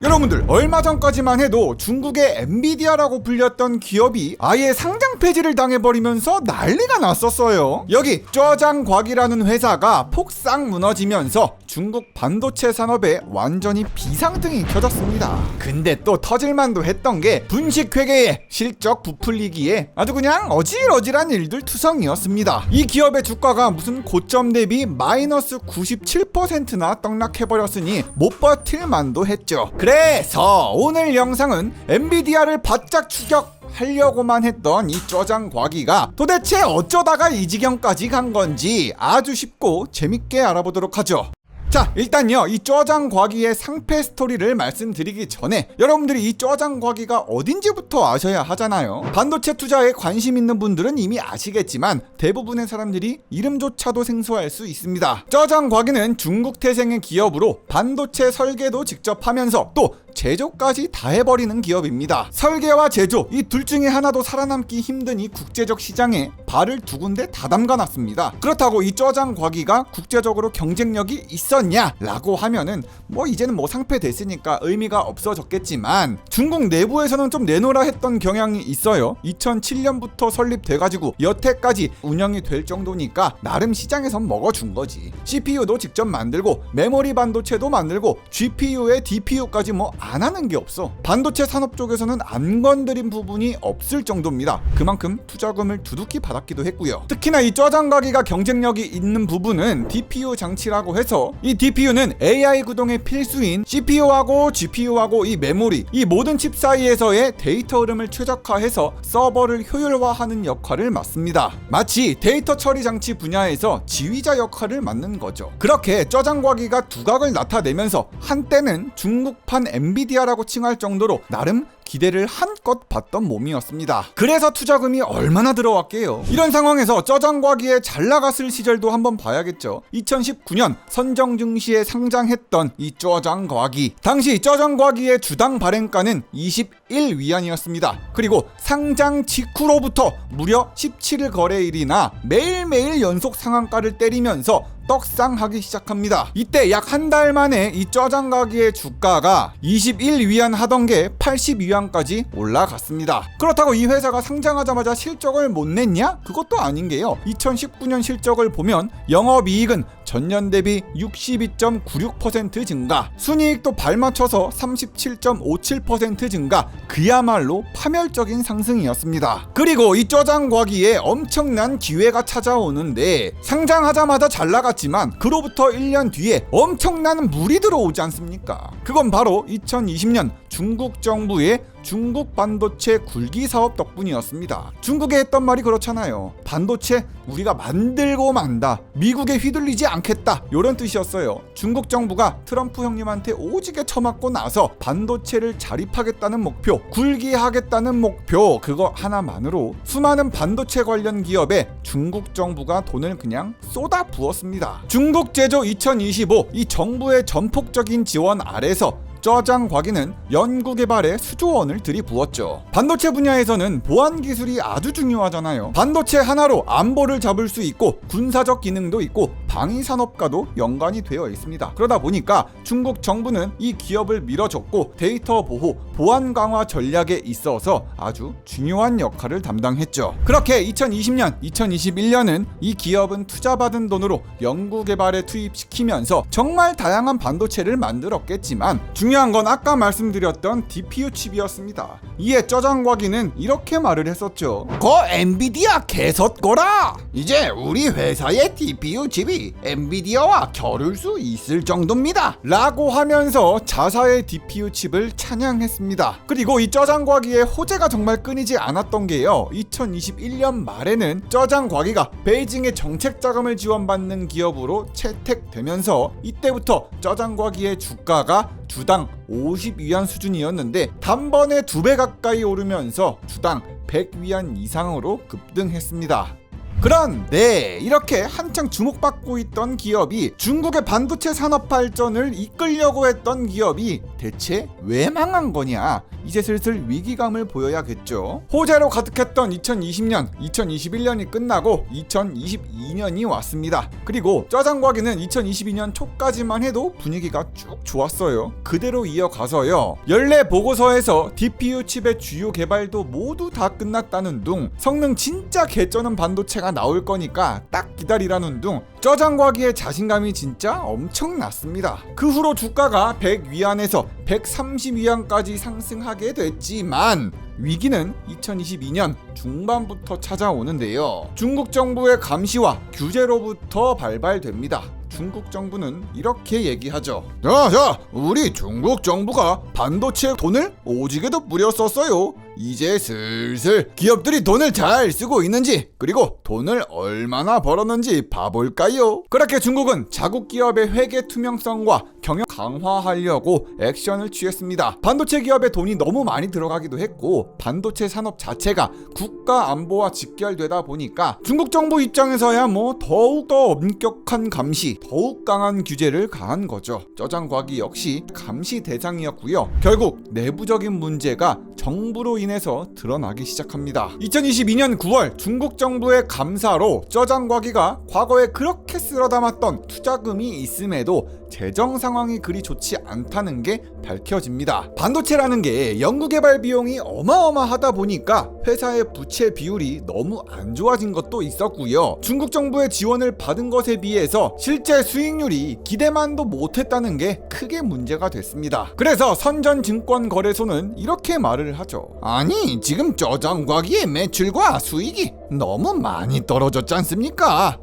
여러분들 얼마 전까지만 해도 중국의 엔비디아라고 불렸던 기업이 아예 상장 폐지를 당해버리면서 난리가 났었어요. 여기 쩌장곽이라는 회사가 폭삭 무너지면서 중국 반도체 산업에 완전히 비상등이 켜졌습니다. 근데 또 터질만도 했던 게 분식회계의 실적 부풀리기에 아주 그냥 어질어질한 일들 투성이었습니다. 이 기업의 주가가 무슨 고점 대비 마이너스 97%나 떡락해버렸으니 못 버틸 만도 했죠. 그래서 오늘 영상은 엔비디아를 바짝 추격하려고만 했던 이 쩌장곽이가 도대체 어쩌다가 이 지경까지 간 건지 아주 쉽고 재밌게 알아보도록 하죠. 자, 일단요, 이 쩌장곽이의 상패 스토리를 말씀드리기 전에 여러분들이 이 쩌장곽이가 어딘지부터 아셔야 하잖아요. 반도체 투자에 관심 있는 분들은 이미 아시겠지만 대부분의 사람들이 이름조차도 생소할 수 있습니다. 쩌장곽이는 중국 태생의 기업으로 반도체 설계도 직접 하면서 또 제조까지 다 해버리는 기업입니다. 설계와 제조 이 둘 중에 하나도 살아남기 힘든 이 국제적 시장에 발을 두 군데 다 담가놨습니다. 그렇다고 이 쩌장곽이가 국제적으로 경쟁력이 있었냐 라고 하면은 이제는 상패 됐으니까 의미가 없어졌겠지만 중국 내부에서는 좀 내놓으라 했던 경향이 있어요. 2007년부터 설립돼가지고 여태까지 운영이 될 정도니까 나름 시장에선 먹어준 거지. CPU도 직접 만들고 메모리 반도체도 만들고 GPU에 DPU까지 안 하는 게 없어. 반도체 산업 쪽에서는 안 건드린 부분이 없을 정도입니다. 그만큼 투자금을 두둑히 받았기도 했고요. 특히나 이 쩌장곽이가 경쟁력이 있는 부분은 DPU 장치라고 해서 이 DPU는 AI 구동의 필수인 CPU하고 GPU하고 이 메모리 이 모든 칩 사이에서의 데이터 흐름을 최적화해서 서버를 효율화하는 역할을 맡습니다. 마치 데이터 처리 장치 분야에서 지휘자 역할을 맡는 거죠. 그렇게 쩌장곽이가 두각을 나타내면서 한때는 중국판 엔비디아라고 칭할 정도로 나름 기대를 한껏 봤던 몸이었습니다. 그래서 투자금이 얼마나 들어왔게요. 이런 상황에서 쩌장곽이에 잘 나갔을 시절도 한번 봐야겠죠. 2019년 선정 증시에 상장했던 이 쩌장곽이, 당시 쩌장곽이의 주당 발행가는 21위안이었습니다. 그리고 상장 직후로부터 무려 17일 거래일이나 매일매일 연속 상한가를 때리면서 떡상하기 시작합니다. 이때 약 한 달 만에 이 쩌장곽이의 주가가 21위안 하던 게 80위안까지 올라갔습니다. 그렇다고 이 회사가 상장하자마자 실적을 못 냈냐? 그것도 아닌 게요. 2019년 실적을 보면 영업이익은 전년 대비 62.96% 증가, 순이익도 발맞춰서 37.57% 증가, 그야말로 파멸적인 상승이었습니다. 그리고 이 쩌장곽이에 엄청난 기회가 찾아오는데 상장하자마자 잘 나갔지만 그로부터 1년 뒤에 엄청난 물이 들어오지 않습니까? 그건 바로 2020년 중국 정부의 중국 반도체 굴기 사업 덕분이었습니다. 중국에 했던 말이 그렇잖아요. 반도체 우리가 만들고 만다. 미국에 휘둘리지 않겠다. 이런 뜻이었어요. 중국 정부가 트럼프 형님한테 오지게 처맞고 나서 반도체를 자립하겠다는 목표, 굴기하겠다는 목표, 그거 하나만으로 수많은 반도체 관련 기업에 중국 정부가 돈을 그냥 쏟아 부었습니다. 중국 제조 2025 이 정부의 전폭적인 지원 아래서 쩌장곽이는 연구개발에 수조 원을 들이부었죠. 반도체 분야에서는 보안 기술이 아주 중요하잖아요. 반도체 하나로 안보를 잡을 수 있고 군사적 기능도 있고 방위산업과도 연관이 되어 있습니다. 그러다 보니까 중국 정부는 이 기업을 밀어줬고 데이터 보호, 보안 강화 전략에 있어서 아주 중요한 역할을 담당했죠. 그렇게 2020년, 2021년은 이 기업은 투자받은 돈으로 연구개발에 투입시키면서 정말 다양한 반도체를 만들었겠지만 중요한 건 아까 말씀드렸던 DPU 칩이었습니다. 이에 쩌장곽이는 이렇게 말을 했었죠. 엔비디아 개섰거라! 이제 우리 회사의 DPU 칩이 엔비디아와 겨룰 수 있을 정도입니다. 라고 하면서 자사의 DPU 칩을 찬양했습니다. 그리고 이 쩌장곽이의 호재가 정말 끊이지 않았던 게요. 2021년 말에는 쩌장곽이가 베이징의 정책 자금을 지원받는 기업으로 채택되면서 이때부터 쩌장곽이의 주가가 주당 50위안 수준이었는데 단번에 2배 가까이 오르면서 주당 100위안 이상으로 급등했습니다. 그런데 이렇게 한창 주목받고 있던 기업이 중국의 반도체 산업 발전을 이끌려고 했던 기업이 대체 왜 망한 거냐? 이제 슬슬 위기감을 보여야겠죠. 호재로 가득했던 2020년, 2021년이 끝나고 2022년이 왔습니다. 그리고 짜장과기는 2022년 초까지만 해도 분위기가 쭉 좋았어요. 그대로 이어가서요. 연례 보고서에서 DPU 칩의 주요 개발도 모두 다 끝났다는 둥, 성능 진짜 개쩌는 반도체가 나올 거니까 딱 기다리라는 둥, 짜장과기의 자신감이 진짜 엄청났습니다. 그 후로 주가가 100위안에서 130위안까지 상승하게 됐지만 위기는 2022년 중반부터 찾아오는데요. 중국 정부의 감시와 규제로부터 발발됩니다. 중국 정부는 이렇게 얘기하죠. 자, 우리 중국 정부가 반도체에 돈을 오지게도 뿌렸었어요. 이제 슬슬 기업들이 돈을 잘 쓰고 있는지, 그리고 돈을 얼마나 벌었는지 봐볼까요? 그렇게 중국은 자국 기업의 회계 투명성과 경영 강화하려고 액션을 취했습니다. 반도체 기업에 돈이 너무 많이 들어가기도 했고 반도체 산업 자체가 국가 안보와 직결되다 보니까 중국 정부 입장에서야 더욱더 엄격한 감시, 더욱 강한 규제를 가한 거죠. 짜장과기 역시 감시 대상이었고요. 결국 내부적인 문제가 정부로 인해서 드러나기 시작합니다. 2022년 9월 중국 정부의 감사로 짜장과기가 과거에 그렇게 쓸어담았던 투자금이 있음에도 재정 상황이 그리 좋지 않다는 게 밝혀집니다. 반도체라는 게 연구개발 비용이 어마어마하다 보니까 회사의 부채 비율이 너무 안 좋아진 것도 있었고요. 중국 정부의 지원을 받은 것에 비해서 실제 수익률이 기대만도 못했다는 게 크게 문제가 됐습니다. 그래서 선전증권거래소는 이렇게 말을 하죠. 아니, 지금 짜장과기의 매출과 수익이 너무 많이 떨어졌지 않습니까?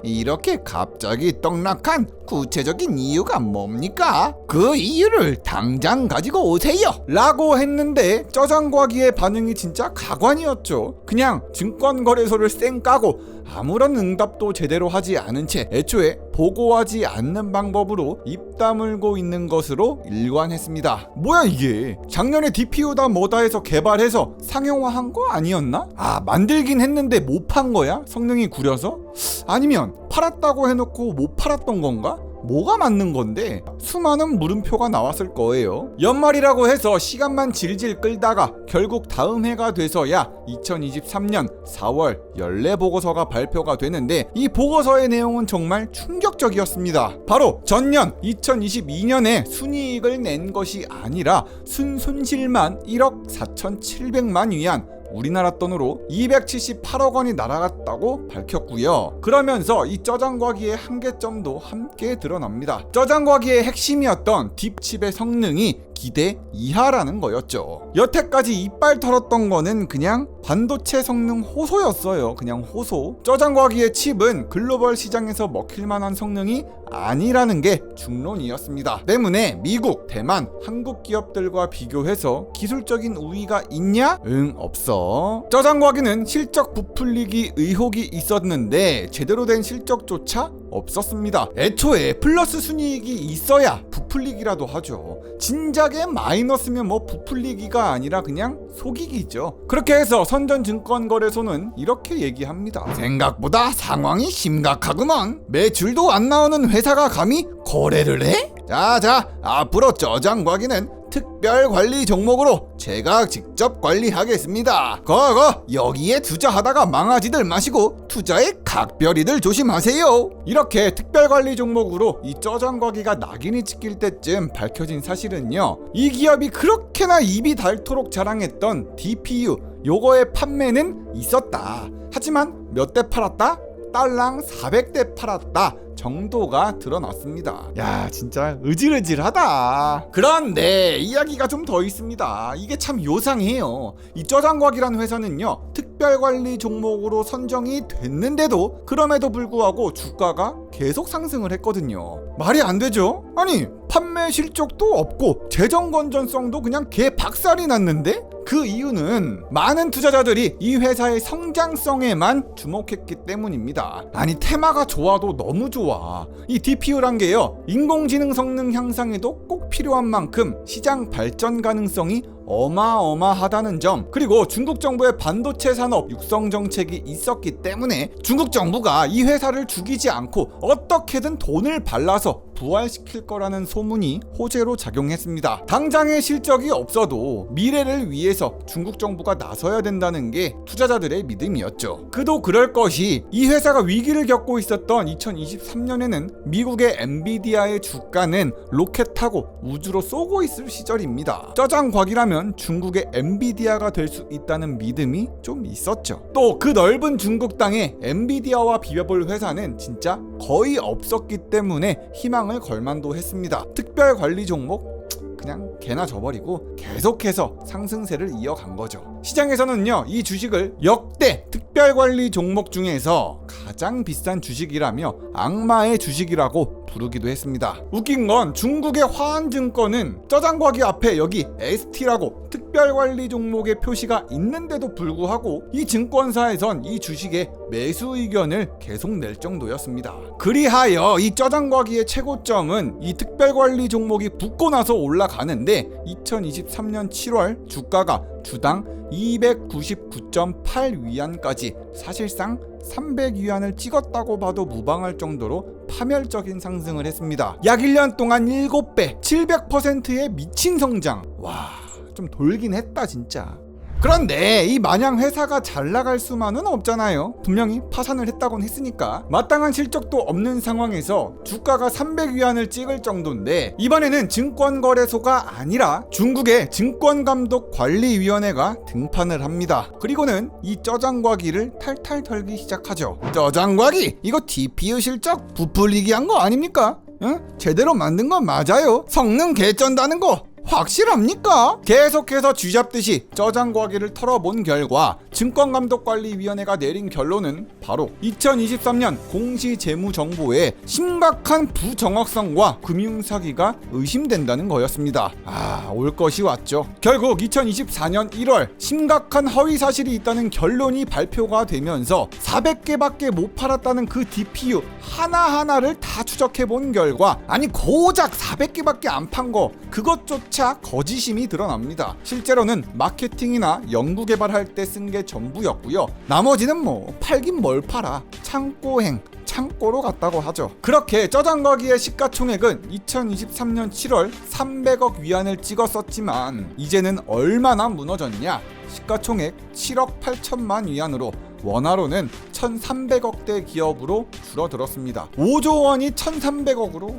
이렇게 갑자기 떡락한 구체적인 이유가 뭡니까? 그 이유를 당장 가지고 오세요! 라고 했는데 짜장과기의 반응이 진짜 가관이었죠. 그냥 증권거래소를 쌩 까고 아무런 응답도 제대로 하지 않은 채 애초에 보고하지 않는 방법으로 입 다물고 있는 것으로 일관했습니다. 뭐야 이게? 작년에 DPU다 뭐다 해서 개발해서 상용화한 거 아니었나? 만들긴 했는데 못 판 거야? 성능이 구려서? 아니면 팔았다고 해놓고 못 팔았던 건가? 뭐가 맞는 건데? 수많은 물음표가 나왔을 거예요. 연말이라고 해서 시간만 질질 끌다가 결국 다음 해가 돼서야 2023년 4월 연례 보고서가 발표가 되는데 이 보고서의 내용은 정말 충격적이었습니다. 바로 전년 2022년에 순이익을 낸 것이 아니라 순손실만 1억 4,700만 위안, 우리나라 돈으로 278억 원이 날아갔다고 밝혔고요. 그러면서 이 짜장과기의 한계점도 함께 드러납니다. 짜장과기의 핵심이었던 딥칩의 성능이 기대 이하라는 거였죠. 여태까지 이빨 털었던 거는 그냥 반도체 성능 호소였어요. 그냥 호소. 짜장과기의 칩은 글로벌 시장에서 먹힐 만한 성능이 아니라는 게 중론이었습니다. 때문에 미국, 대만, 한국 기업들과 비교해서 기술적인 우위가 있냐? 응, 없어. 짜장과기는 실적 부풀리기 의혹이 있었는데 제대로 된 실적조차 없었습니다. 애초에 플러스 순이익이 있어야 부풀리기라도 하죠. 진작에 마이너스면 부풀리기가 아니라 그냥 속이기죠. 그렇게 해서 선전증권거래소는 이렇게 얘기합니다. 생각보다 상황이 심각하구먼. 매출도 안 나오는 회사가 감히 거래를 해? 자, 앞으로 짜장과기는 특별관리 종목으로 제가 직접 관리하겠습니다. 여기에 투자하다가 망하지들 마시고 투자에 각별히들 조심하세요. 이렇게 특별관리 종목으로 이 짜장과기가 낙인이 찍힐 때쯤 밝혀진 사실은요, 이 기업이 그렇게나 입이 닳도록 자랑했던 DPU 요거의 판매는 있었다. 하지만 몇 대 팔았다? 딸랑 400대 팔았다 정도가 드러났습니다. 야, 진짜 으질으질하다. 그런데 이야기가 좀 더 있습니다. 이게 참 요상해요. 이 짜장과기라는 회사는요, 특별관리 종목으로 선정이 됐는데도 그럼에도 불구하고 주가가 계속 상승을 했거든요. 말이 안 되죠? 아니, 판매 실적도 없고 재정 건전성도 그냥 개박살이 났는데? 그 이유는 많은 투자자들이 이 회사의 성장성에만 주목했기 때문입니다. 아니, 테마가 좋아도 너무 좋아. 이 DPU란 게요, 인공지능 성능 향상에도 꼭 필요한 만큼 시장 발전 가능성이 어마어마하다는 점, 그리고 중국 정부의 반도체 산업 육성 정책이 있었기 때문에 중국 정부가 이 회사를 죽이지 않고 어떻게든 돈을 발라서 부활시킬 거라는 소문이 호재로 작용했습니다. 당장의 실적이 없어도 미래를 위해서 중국 정부가 나서야 된다는 게 투자자들의 믿음이었죠. 그도 그럴 것이 이 회사가 위기를 겪고 있었던 2023년에는 미국의 엔비디아의 주가는 로켓 타고 우주로 쏘고 있을 시절입니다. 저장곽이라면 중국의 엔비디아가 될 수 있다는 믿음이 좀 있었죠. 또 그 넓은 중국 땅에 엔비디아와 비벼볼 회사는 진짜 거의 없었기 때문에 희망을 걸만도 했습니다. 특별관리 종목 그냥 개나 줘버리고 계속해서 상승세를 이어간 거죠. 시장에서는요, 이 주식을 역대 특별관리 종목 중에서 가장 비싼 주식이라며 악마의 주식이라고 부르기도 했습니다. 웃긴 건 중국의 화한증권은 저장과기 앞에 여기 ST라고 특별관리 종목의 표시가 있는데도 불구하고 이 증권사에선 이 주식의 매수 의견을 계속 낼 정도였습니다. 그리하여 이 저장과기의 최고점은 이 특별관리 종목이 붙고 나서 올라가는데 2023년 7월 주가가 주당 299.8위안까지 사실상 300위안을 찍었다고 봐도 무방할 정도로 파멸적인 상승을 했습니다. 약 1년 동안 7배, 700%의 미친 성장. 와, 좀 돌긴 했다 진짜. 그런데 이 마냥 회사가 잘 나갈 수만은 없잖아요. 분명히 파산을 했다곤 했으니까. 마땅한 실적도 없는 상황에서 주가가 300위안을 찍을 정도인데, 이번에는 증권거래소가 아니라 중국의 증권감독관리위원회가 등판을 합니다. 그리고는 이 저장과기를 탈탈 털기 시작하죠. 저장과기? 이거 TPU 실적 부풀리기 한 거 아닙니까? 응? 제대로 만든 건 맞아요. 성능 개쩐다는 거 확실합니까? 계속해서 쥐잡듯이 저장과기를 털어본 결과 증권감독관리위원회가 내린 결론은 바로 2023년 공시재무정보에 심각한 부정확성과 금융사기가 의심된다는 거였습니다. 올 것이 왔죠. 결국 2024년 1월 심각한 허위사실이 있다는 결론이 발표가 되면서 400개밖에 못 팔았다는 그 DPU 하나하나를 다 추적해본 결과, 아니 고작 400개밖에 안 판 거 그것조차 거짓임이 드러납니다. 실제로는 마케팅이나 연구개발할 때 쓴 게 전부였고요. 나머지는 뭐 팔긴 뭘 팔아, 창고로 갔다고 하죠. 그렇게 저장과기의 시가총액은 2023년 7월 300억 위안을 찍었었지만 이제는 얼마나 무너졌냐? 시가총액 7억 8천만 위안으로 원화로는 1,300억대 기업으로 줄어들었습니다. 5조 원이 1,300억으로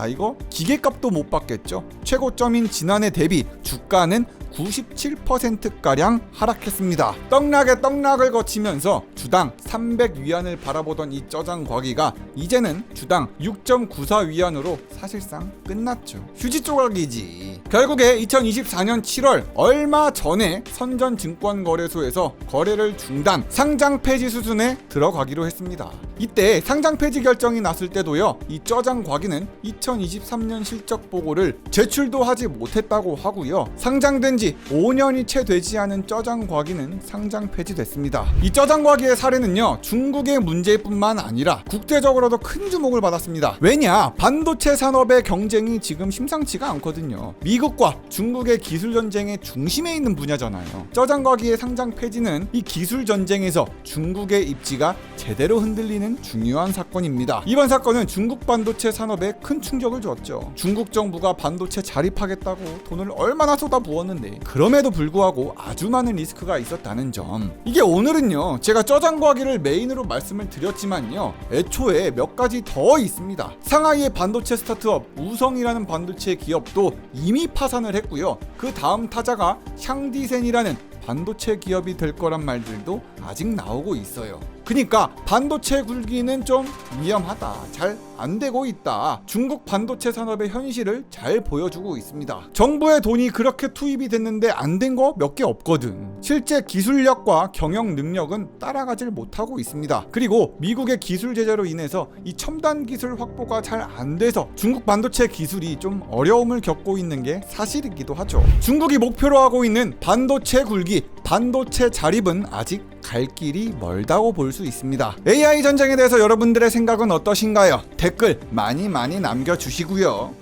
이거 기계값도 못 받겠죠. 최고점인 지난해 대비 주가는 97%가량 하락했습니다. 떡락에 떡락을 거치면서 주당 300위안을 바라보던 이 저장과기가 이제는 주당 6.94위안으로 사실상 끝났죠. 휴지 조각이지. 결국에 2024년 7월 얼마 전에 선전증권거래소에서 거래를 중단, 상장 폐지 수순에 들어가기로 했습니다. 이때 상장 폐지 결정이 났을 때도요, 이 저장과기는 2023년 실적 보고를 제출도 하지 못했다고 하고요. 상장된 지 5년이 채 되지 않은 저장과기는 상장 폐지됐습니다. 이 저장과기의 사례는요, 중국의 문제뿐만 아니라 국제적으로도 큰 주목을 받았습니다. 왜냐? 반도체 산업의 경쟁이 지금 심상치가 않거든요. 미국과 중국의 기술 전쟁의 중심에 있는 분야잖아요. 저장과기의 상장 폐지는 이 기술 전쟁에서 중국의 입지가 제대로 흔들리는 중요한 사건입니다. 이번 사건은 중국 반도체 산업에 큰 충격을 줬죠. 중국 정부가 반도체 자립하겠다고 돈을 얼마나 쏟아부었는데 그럼에도 불구하고 아주 많은 리스크가 있었다는 점. 이게 오늘은요, 제가 저장과기를 메인으로 말씀을 드렸지만요, 애초에 몇 가지 더 있습니다. 상하이의 반도체 스타트업 우성이라는 반도체 기업도 이미 파산을 했고요. 그 다음 타자가 샹디센이라는 반도체 기업이 될 거란 말들도 아직 나오고 있어요. 그러니까 반도체 굴기는 좀 위험하다, 잘 안 되고 있다, 중국 반도체 산업의 현실을 잘 보여주고 있습니다. 정부의 돈이 그렇게 투입이 됐는데 안 된 거 몇 개 없거든. 실제 기술력과 경영 능력은 따라가질 못하고 있습니다. 그리고 미국의 기술 제재로 인해서 이 첨단 기술 확보가 잘 안 돼서 중국 반도체 기술이 좀 어려움을 겪고 있는 게 사실이기도 하죠. 중국이 목표로 하고 있는 반도체 굴기, 반도체 자립은 아직 갈 길이 멀다고 볼 수 있습니다. AI 전쟁에 대해서 여러분들의 생각은 어떠신가요? 댓글 많이 남겨주시고요.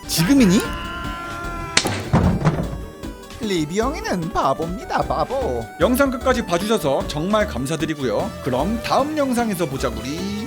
지금이니? 리비영이는 바보입니다, 바보. 영상 끝까지 봐주셔서 정말 감사드리고요. 그럼 다음 영상에서 보자구리.